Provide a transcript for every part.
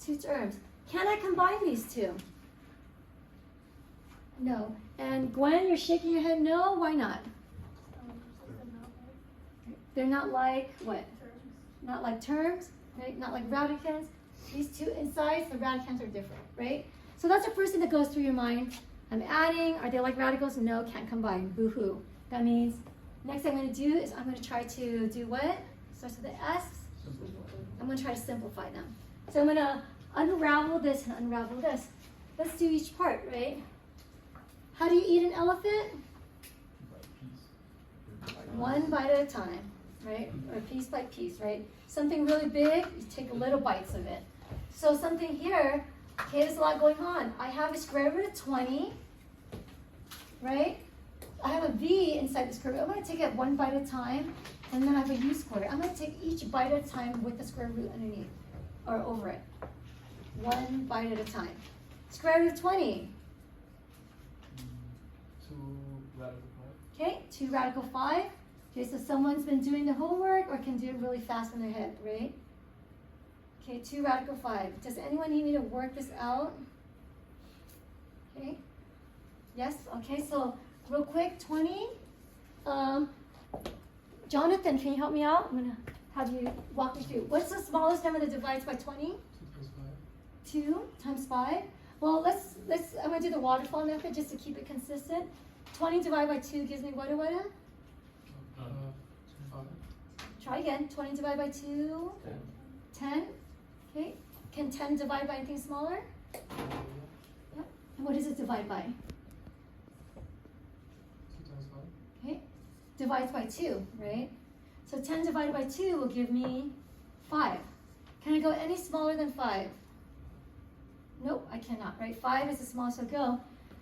two terms. Can I combine these two? No. And Gwen, you're shaking your head no. Why not? They're not like what? Not like terms, right? Not like radicants. These two insides, the radicants are different, right? So that's the first thing that goes through your mind. I'm adding. Are they like radicals? No, can't combine. Boo-hoo. That means next thing I'm going to do is I'm going to try to do what? Starts with the S. I'm going to try to simplify them. So I'm going to unravel this and unravel this. Let's do each part, right? How do you eat an elephant? One bite at a time, right? Or piece by piece, right? Something really big, you take little bites of it. So something here, okay, there's a lot going on. I have a square root of 20, right? I have a v inside the square root. I'm going to take it one bite at a time, and then I have a u squared. I'm going to take each bite at a time with the square root underneath, or over it. One bite at a time. Square root of 20. 2 radical 5. Okay, 2 radical 5. Okay, so someone's been doing the homework or can do it really fast in their head, right? Okay, 2 radical 5. Does anyone need me to work this out? Okay. Yes? Okay, so real quick, 20. Jonathan, can you help me out? I'm going to have you walk me through. What's the smallest number that divides by 20? 2 times 5. Well, let's. I'm going to do the waterfall method just to keep it consistent. 20 divided by 2 gives me what? 5. Try again. 20 divided by 2? 10. Okay. Can 10 divide by anything smaller? Yeah. And what does it divide by? 2 times 5. Okay. Divides by 2, right? So 10 divided by 2 will give me 5. Can I go any smaller than 5? Nope, I cannot, right? 5 is the smallest I'll go.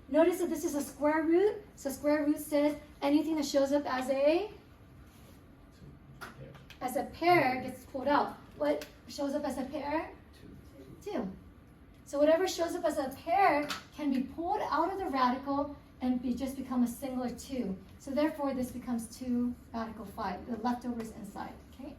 Notice that this is a square root. So square root says anything that shows up as a pair gets pulled out. What shows up as a pair? 2. So whatever shows up as a pair can be pulled out of the radical and just become a singular 2. So therefore this becomes 2 radical 5. The leftovers inside, okay?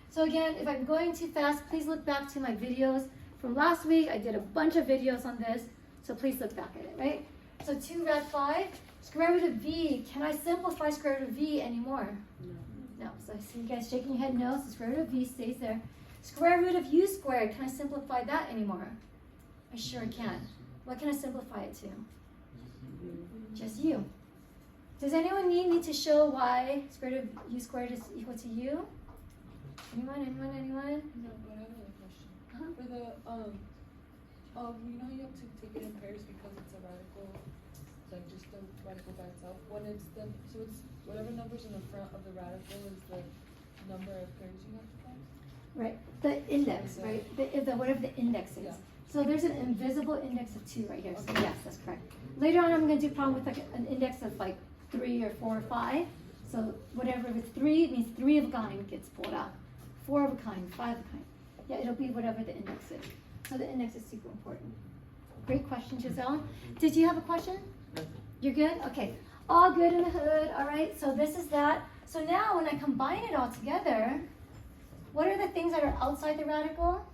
So again, if I'm going too fast, please look back to my videos from last week. I did a bunch of videos on this, so please look back at it, right? So 2 rad 5, square root of v. Can I simplify square root of v anymore? No. So I see you guys shaking your head no, so square root of v stays there. Square root of u squared, can I simplify that anymore? I sure can. What can I simplify it to? Just u. Does anyone need me to show why square root of u squared is equal to u? Anyone? No, but I have another question. For the, you know you have to take it in pairs because it's a radical, like just the radical by itself. When it's the, so it's whatever number's in the front of the radical is the number of pairs you have to find? Right, the index, right? Whatever the index is. Yeah. So there's an invisible index of 2 right here. So yes, that's correct. Later on, I'm going to do a problem with like an index of like 3 or 4 or 5. So whatever, if it's 3, it means 3 of a kind gets pulled out. 4 of a kind, 5 of a kind. Yeah, it'll be whatever the index is. So the index is super important. Great question, Giselle. Did you have a question? You're good? Okay. All good in the hood. All right. So this is that. So now when I combine it all together, what are the things that are outside the radical?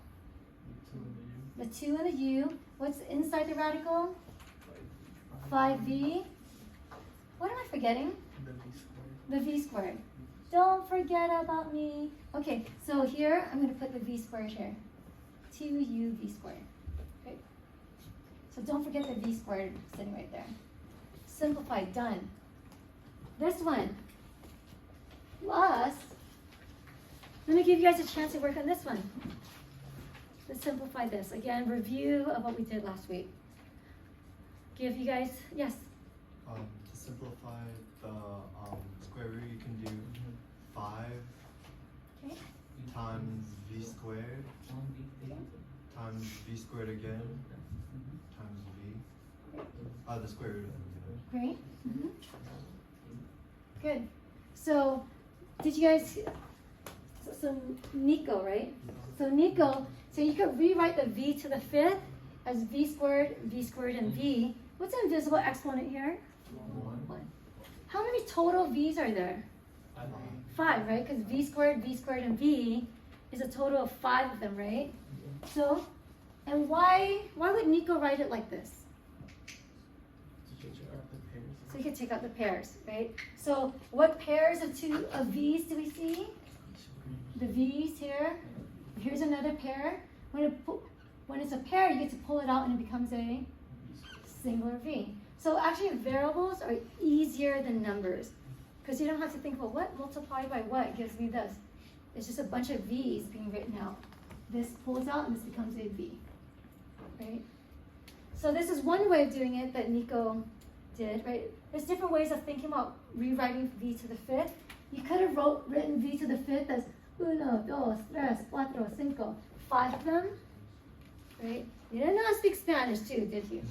The 2 and the u. What's inside the radical? 5v. What am I forgetting? The v squared. Don't forget about me. Okay, so here I'm going to put the v squared here. 2u v squared. Great. So don't forget the v squared sitting right there. Simplify, done. This one. Plus, let me give you guys a chance to work on this one. Let's simplify this. Again, review of what we did last week. Give you guys, yes? To simplify the square root, you can do 5 Okay. times v squared times v squared again times v. The square root of it. Great. Good. So, did you guys, so Nico, right? So Nico, so you could rewrite the v to the 5th as v squared, and v. What's the invisible exponent here? 1. How many total v's are there? 5, right? Because v squared, and v is a total of 5 of them, right? So And why would Nico write it like this? So you can take out the pairs, right? So what pairs of V's do we see? The V's here. Here's another pair. When it's a pair, you get to pull it out and it becomes a singular V. So actually variables are easier than numbers because you don't have to think, well, what multiplied by what gives me this? It's just a bunch of V's being written out. This pulls out and this becomes a V, right? So this is one way of doing it that Nico did, right? There's different ways of thinking about rewriting V to the fifth. You could have written V to the fifth as 1, 2, 3, 4, 5, 5 of them, right? You did not speak Spanish too, did you?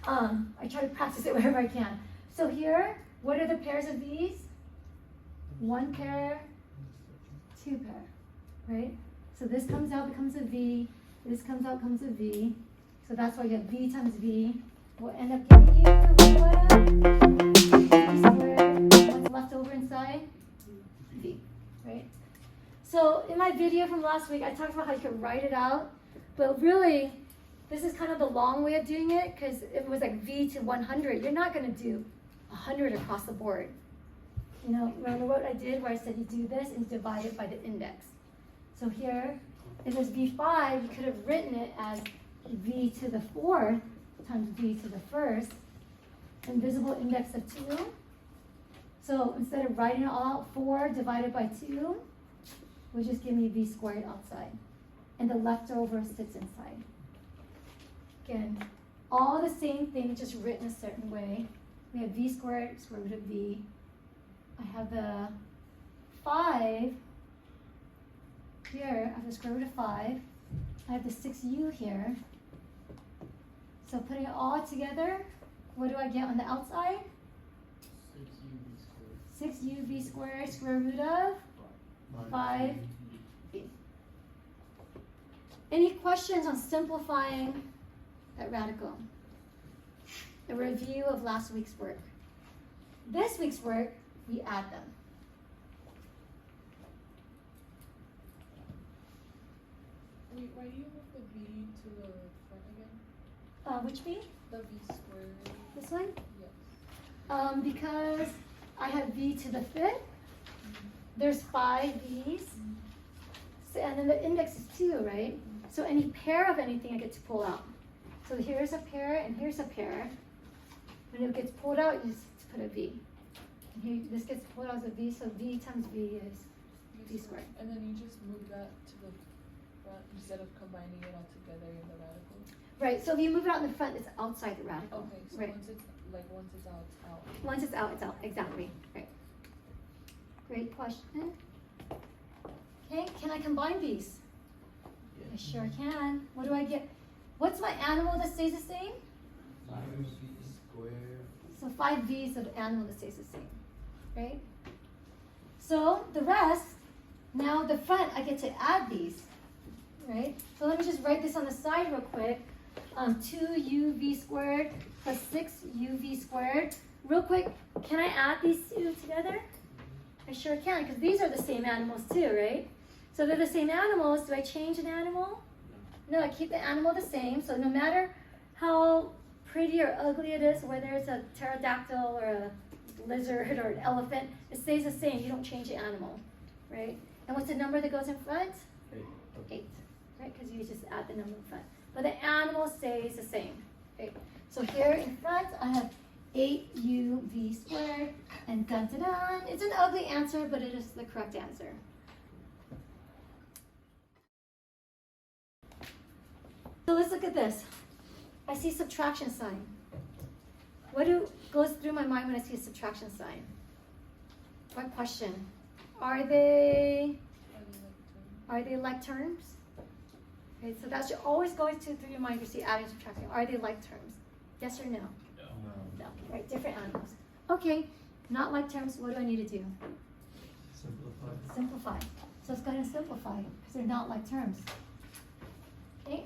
I try to practice it wherever I can. So here, what are the pairs of these? 1 pair, 2 pair, right? So this comes out, becomes a V. This comes out, becomes a V. So that's why you have V times V. Will end up giving you what? V squared. What's left over inside? V, right? So in my video from last week, I talked about how you could write it out, but really, this is kind of the long way of doing it because it was like V to 100. You're not going to do 100 across the board. You know, remember what I did where I said you do this and you divide it by the index. So here, if there's V5, you could have written it as V to the 4th times V to the 1st, invisible index of 2. So instead of writing it all out, 4 divided by 2 will just give me V squared outside. And the leftover sits inside. Again, all the same thing, just written a certain way. We have V squared, square root of V. I have the 5 here, I have the square root of 5. I have the 6u here. So putting it all together, what do I get on the outside? 6uv squared, square root of 5v. Any questions on simplifying that radical? A review of last week's work. This week's work, we add them. Wait, why do you move the V to the front again? Which v? The V squared. This one? Yes. Because I have v to the 5th. There's 5 v's. So, and then the index is 2, right? So any pair of anything I get to pull out. So here's a pair and here's a pair. When it gets pulled out, you just put a v. And here, this gets pulled out as a v, so v times v is v squared. And then you just move that to the front instead of combining it all together in the radical. Right, so if you move it out in the front, it's outside the radical. Okay, so right. once it's out, it's out. Once it's out, exactly. Right. Great question. Okay, can I combine these? I sure can. What do I get? What's my animal that stays the same? 5v squared. So 5 v's of animal that stays the same, right? So the rest, now the front, I get to add these, right? So let me just write this on the side real quick. 2uv squared plus 6uv squared. Real quick, can I add these two together? I sure can, because these are the same animals too, right? So they're the same animals. Do I change an animal? No, I keep the animal the same. So no matter how pretty or ugly it is, whether it's a pterodactyl or a lizard or an elephant, it stays the same. You don't change the animal, right? And what's the number that goes in front? 8, right? Because you just add the number in front. But the animal stays the same, right? So here in front, I have 8uv squared, and dun dun dun. It's an ugly answer, but it is the correct answer. So let's look at this. I see subtraction sign. What goes through my mind when I see a subtraction sign? What question? Are they like terms? Okay, so that should always go through your mind if you see adding, subtracting. Are they like terms? Yes or no? No. Right, different animals. Okay, not like terms, what do I need to do? Simplify. Simplify. So let's go ahead and simplify because they're not like terms. Okay?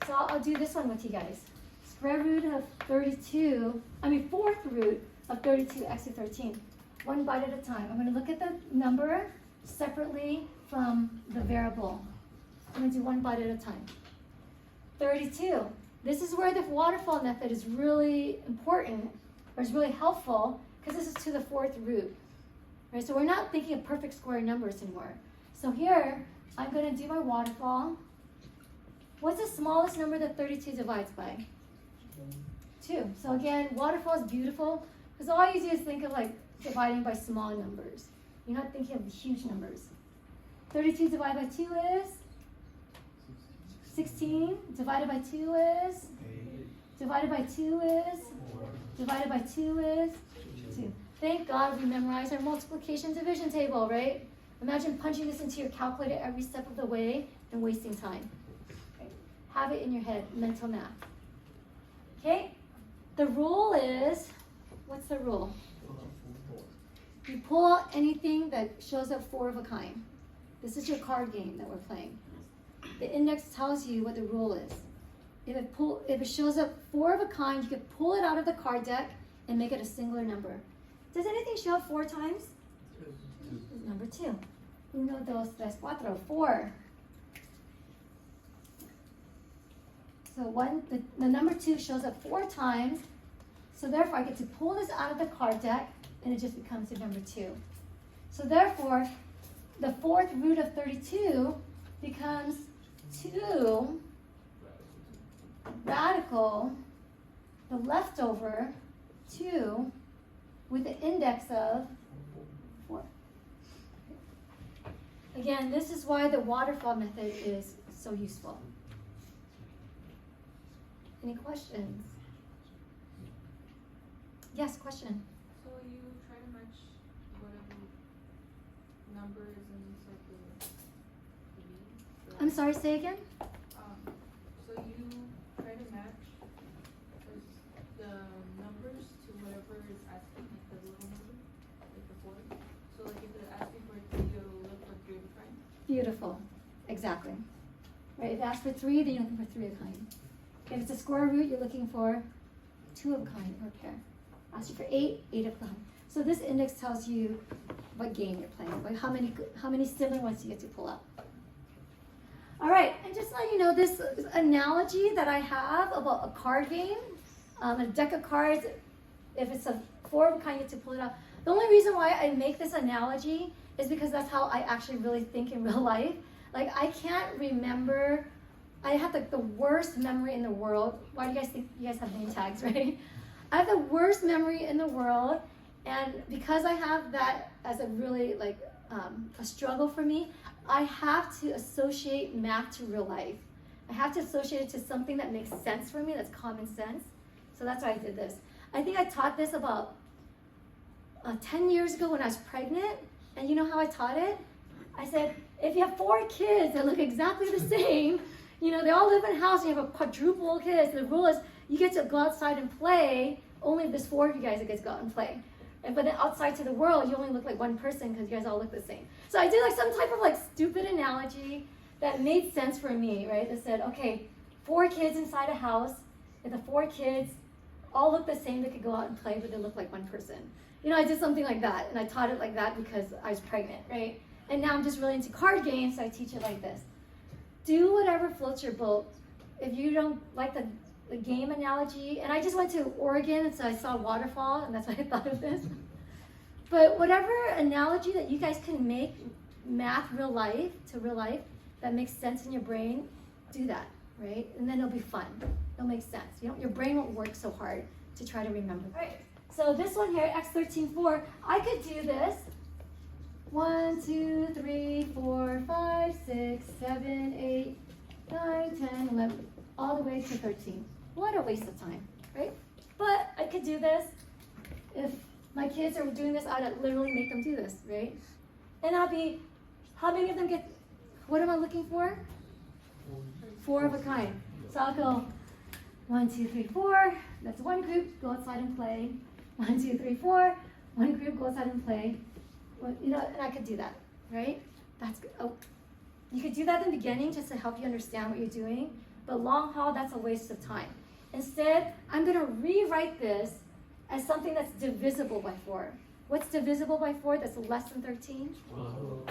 So I'll do this one with you guys. Square root of 4th root of 32x to 13. One bite at a time. I'm going to look at the number separately from the variable. I'm gonna do one bite at a time. 32. This is where the waterfall method is really important, or is really helpful, because this is to the 4th root. Right? So we're not thinking of perfect square numbers anymore. So here, I'm gonna do my waterfall. What's the smallest number that 32 divides by? 2. So again, waterfall is beautiful, because all you do is think of like dividing by small numbers. You're not thinking of huge numbers. 32 divided by 2 is 16. Divided by 2 is? 8, Divided by 2 is? 4, Divided by 2 is? 2. Thank God we memorized our multiplication division table, right? Imagine punching this into your calculator every step of the way and wasting time. Right? Have it in your head, mental math. Okay? The rule is, what's the rule? You pull out anything that shows up 4 of a kind. This is your card game that we're playing. The index tells you what the rule is. If it shows up 4 of a kind, you can pull it out of the card deck and make it a singular number. Does anything show up 4 times? Number 2. 1, 2, 3, 4. 4. So the number 2 shows up 4 times. So therefore, I get to pull this out of the card deck, and it just becomes the number 2. So therefore, the 4th root of 32 becomes 2 radical, the leftover 2 with the index of 4. Again, this is why the waterfall method is so useful. Any questions? Yes, question. So you try to match whatever number is inside the V? I'm sorry, say again? So you try to match the numbers to whatever is asking, like the little number, like the 4. So like if it's asking for 3, it'll look for 3 of a kind. Beautiful. Exactly. Right, if it asks for 3, then you're looking for 3 of a kind. If it's a square root, you're looking for 2 of a kind or a pair. Ask you for 8, 8 of a kind. So this index tells you what game you're playing, like how many sibling ones you get to pull out. All right, and just let you know this analogy that I have about a card game, a deck of cards, if it's a 4 of a kind, you get to pull it out. The only reason why I make this analogy is because that's how I actually really think in real life. Like I can't remember, I have like the worst memory in the world. Why do you guys think you guys have name tags, right? I have the worst memory in the world, and because I have that as a really like a struggle for me, I have to associate math to real life. I have to associate it to something that makes sense for me, that's common sense. So that's why I did this. I think I taught this about 10 years ago when I was pregnant, and you know how I taught it? I said, if you have 4 kids that look exactly the same, you know, they all live in a house and you have a quadruple kids, the rule is you get to go outside and play, only if there's 4 of you guys that get to go out and play. But then outside to the world, you only look like one person because you guys all look the same. So I did like some type of like stupid analogy that made sense for me, right? That said, okay, 4 kids inside a house, if the 4 kids all look the same, they could go out and play, but they look like one person. You know, I did something like that, and I taught it like that because I was pregnant, right? And now I'm just really into card games, so I teach it like this. Do whatever floats your boat. If you don't like the game analogy, and I just went to Oregon, and so I saw waterfall, and that's why I thought of this. But whatever analogy that you guys can make math real life to real life that makes sense in your brain, do that, right? And then it'll be fun. It'll make sense. Your brain won't work so hard to try to remember. All right. So this one here, x13(4), I could do this. 1, 2, 3, 4, 5, 6, 7, 8, 9, 10, 11, all the way to 13. What a waste of time, right? But I could do this. If my kids are doing this, I'd literally make them do this, right? And I'll be, how many of them get, what am I looking for? 4 of a kind. So I'll go 1, 2, 3, 4. That's one group, go outside and play. 1, 2, 3, 4. One group, go outside and play. Well, you know, and I could do that, right? That's good. Oh, you could do that in the beginning just to help you understand what you're doing. But long haul, that's a waste of time. Instead, I'm going to rewrite this as something that's divisible by 4. What's divisible by 4 that's less than 13?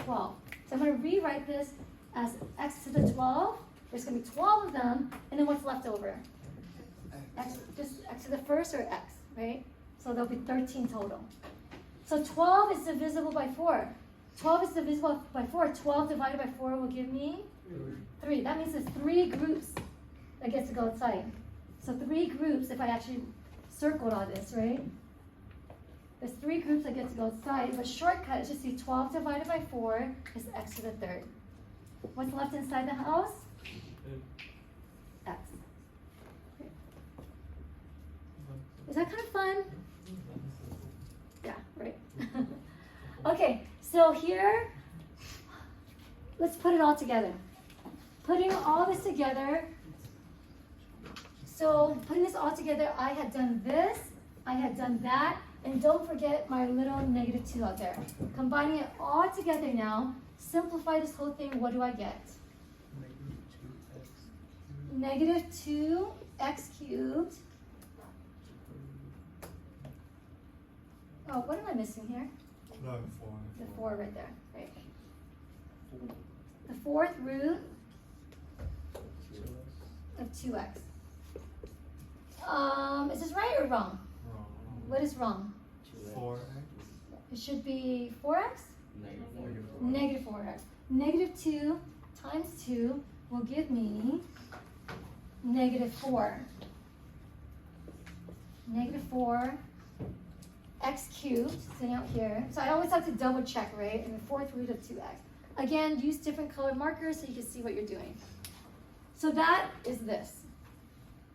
12. So I'm going to rewrite this as x to the 12. There's going to be 12 of them, and then what's left over? X, just x to the first or x, right? So there'll be 13 total. So 12 is divisible by 4. 12 is divisible by 4. 12 divided by 4 will give me 3. That means there's 3 groups that gets to go inside. So 3 groups, if I actually circled all this, right? There's 3 groups that get to go inside, but shortcut is just see 12 divided by 4 is x to the 3rd. What's left inside the house? X. Is that kind of fun? Yeah, right. Okay, so here, let's put it all together. Putting all this together, so putting this all together, I had done this, I had done that, and don't forget my little -2 out there. Combining it all together now, simplify this whole thing, what do I get? -2x cubed. Oh, what am I missing here? No, The 4 right there, right? The 4th root of 2x. Is this right or wrong? Wrong. What is wrong? 4x. It should be 4x? Negative 4. -4x. -2 times 2 will give me -4. -4 x cubed, sitting out here. So I always have to double check, right? And the 4th root of 2x. Again, use different colored markers so you can see what you're doing. So that is this.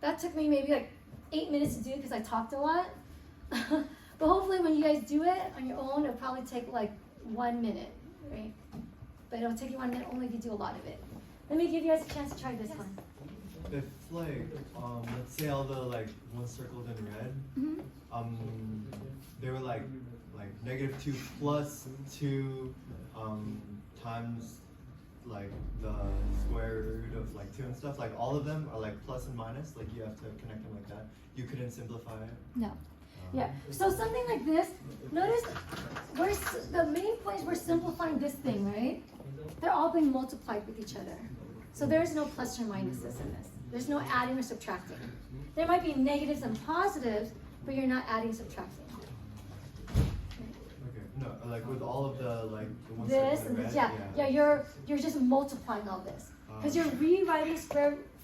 That took me maybe like 8 minutes to do because I talked a lot. But hopefully when you guys do it on your own, it'll probably take like 1 minute, right? But it'll take you 1 minute only if you do a lot of it. Let me give you guys a chance to try this one. If like let's say all the like ones circled in red, they were like -2 plus 2 times like the square root of like 2 and stuff. Like all of them are like plus and minus. Like you have to connect them like that. You couldn't simplify it. No. Yeah. So something like this. Notice the main point is we're simplifying this thing, right? They're all being multiplied with each other. So there's no plus or minuses in this. There's no adding or subtracting. There might be negatives and positives, but you're not adding, subtracting. Okay. No, like with all of the like the ones This circled and in this, red. yeah. You're just multiplying all this. Because you're rewriting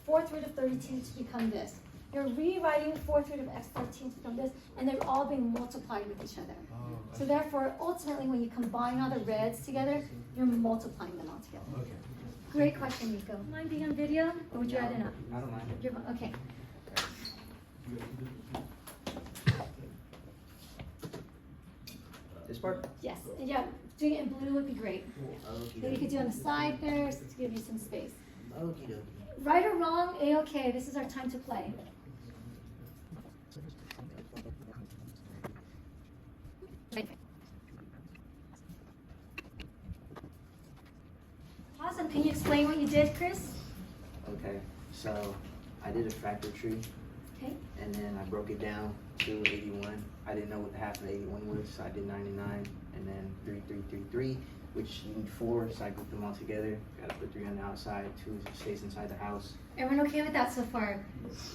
4th root of 32 to become this. You're rewriting 4th root of x 13 to become this, and they're all being multiplied with each other. Oh, So therefore, ultimately, when you combine all the reds together, you're multiplying them all together. okay. Great question, Nico. Mind being on video, or would you rather not? I don't mind. Okay. This part? Yes. And yeah, doing it in blue would be great. Then you could do on the side there to give you some space. Okie dokie. Right or wrong, A-okay. This is our time to play. Awesome. Can you explain what you did, Chris? Okay, so I did a fractal tree, Okay. and then I broke it down to 81. I didn't know what the half of 81 was, so I did 99, and then 3, 3, 3, 3, which you need 4, so I grouped them all together. Gotta put 3 on the outside, 2 stays inside the house. Everyone okay with that so far?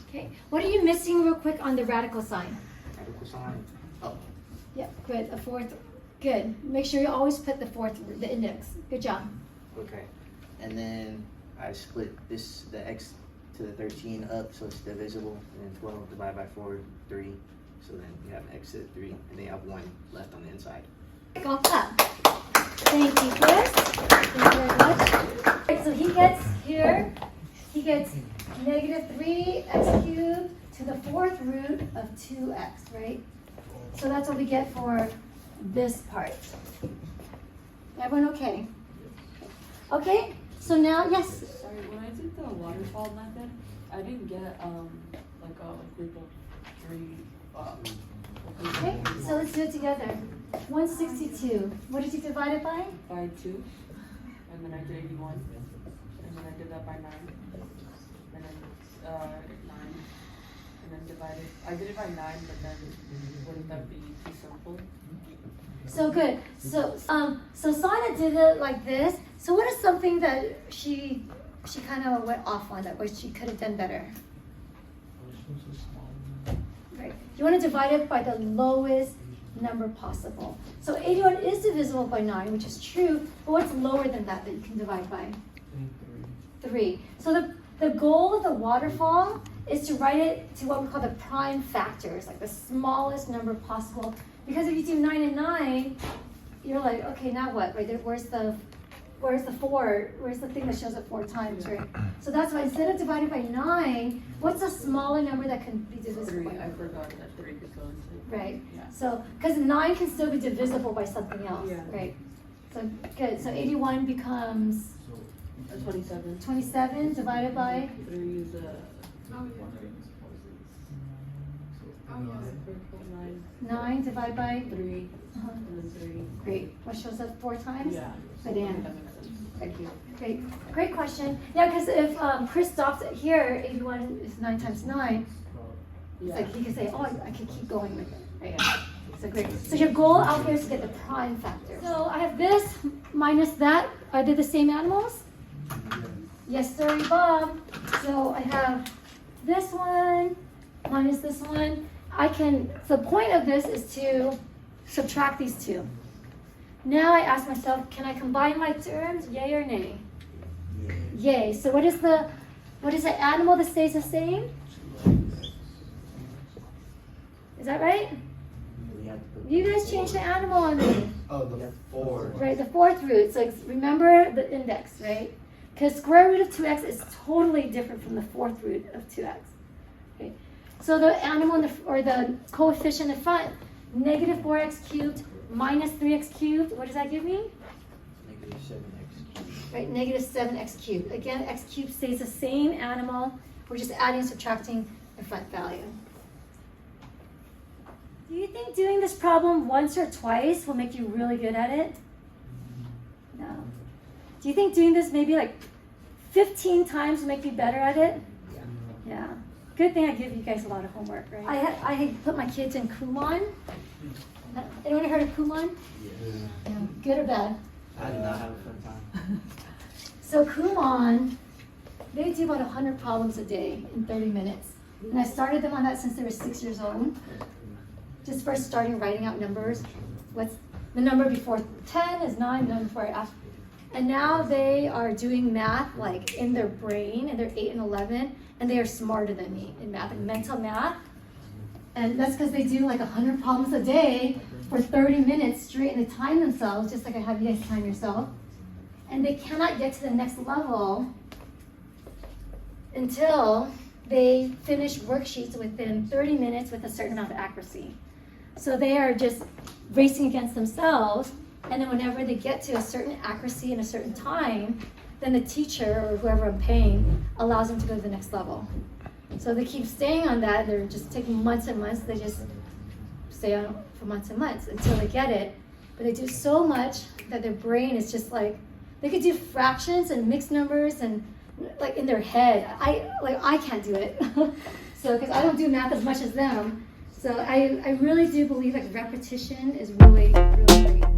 Okay. What are you missing real quick on the radical sign? Radical sign. Oh, Yep, good. A 4th. Good. Make sure you always put the 4th, the index. Good job. okay. And then I split the x to the 13 up, so it's divisible, and then 12 divided by 4, 3. So then you have x to the 3, and then you have 1 left on the inside. Golf clap. Thank you, Chris. Thank you very much. Right, so he gets here, he gets -3x cubed to the 4th root of 2x, right? So that's what we get for this part. Everyone okay? Okay, so now, yes. Sorry, when I did the waterfall method, I didn't get like a group of 3. Okay, so let's do it together. 162. What did you divide it by? By 2, and then I did 81, and then I did that by 9, and then 9, and then divided. I did it by 9, but then wouldn't that be too simple? So good. So Sana did it like this. So what is something that she kind of went off on that where she could have done better? Right. You want to divide it by the lowest number possible. So 81 is divisible by 9, which is true, but what's lower than that you can divide by? 3. So the goal of the waterfall is to write it to what we call the prime factors, like the smallest number possible. Because if you do 9 and 9, you're like, okay, now what? Right? Where's the 4? Where's the thing that shows up 4 times, right? So that's why instead of dividing by 9, what's a smaller number that can be divisible by? I forgot that 3 could go into. Right. Yeah. So, because 9 can still be divisible by something else, Yeah. right? So good. So 81 becomes 27. 27 divided by 3 is Oh, yeah. 9. 9 divided by 3. uh-huh. And then Great. What shows up 4 times? 3. Yeah. Good answer. That makes sense. Thank you. Great question. Yeah, because if Chris stops it here, 81 is 9 times 9. It's Yeah. like he could say, oh, I could keep going with it. Right? So great. So your goal out here is to get the prime factor. So I have this minus that. Are they the same animals? Yes, sir, Bob. So I have this one minus this one. The point of this is to subtract these two. Now I ask myself, can I combine my terms, yay or nay? Yay. So what is the animal that stays the same? Is that right? We have to put- You guys changed the animal on me. Oh, the 4. Right, the 4th root. So remember the index, right? Because square root of 2x is totally different from the 4th root of 2x. Okay. So the animal or the coefficient in front, negative 4x cubed minus 3x cubed, what does that give me? Negative 7x. Right, negative 7x cubed. Again, x cubed stays the same animal. We're just adding and subtracting the front value. Do you think doing this problem once or twice will make you really good at it? No. Do you think doing this maybe like 15 times will make you better at it? Yeah. Good thing I give you guys a lot of homework, right? I had put my kids in Kumon. Anyone heard of Kumon? Yeah. Good or bad? I did not have a fun time. So Kumon, they do about 100 problems a day in 30 minutes. And I started them on that since they were 6 years old. Just first starting writing out numbers. What's the number before 10 is 9, the number before after. And now they are doing math like in their brain, and they're 8 and 11, and they are smarter than me in math, and mental math. And that's because they do like 100 problems a day for 30 minutes straight, and they time themselves, just like I have you guys time yourself. And they cannot get to the next level until they finish worksheets within 30 minutes with a certain amount of accuracy. So they are just racing against themselves, and then whenever they get to a certain accuracy in a certain time, then the teacher or whoever I'm paying allows them to go to the next level. So they keep staying on that. They're just taking months and months. They just stay on it for months and months until they get it. But they do so much that their brain is just like, they could do fractions and mixed numbers and like in their head. I can't do it. So because I don't do math as much as them. So I really do believe like repetition is really, really great.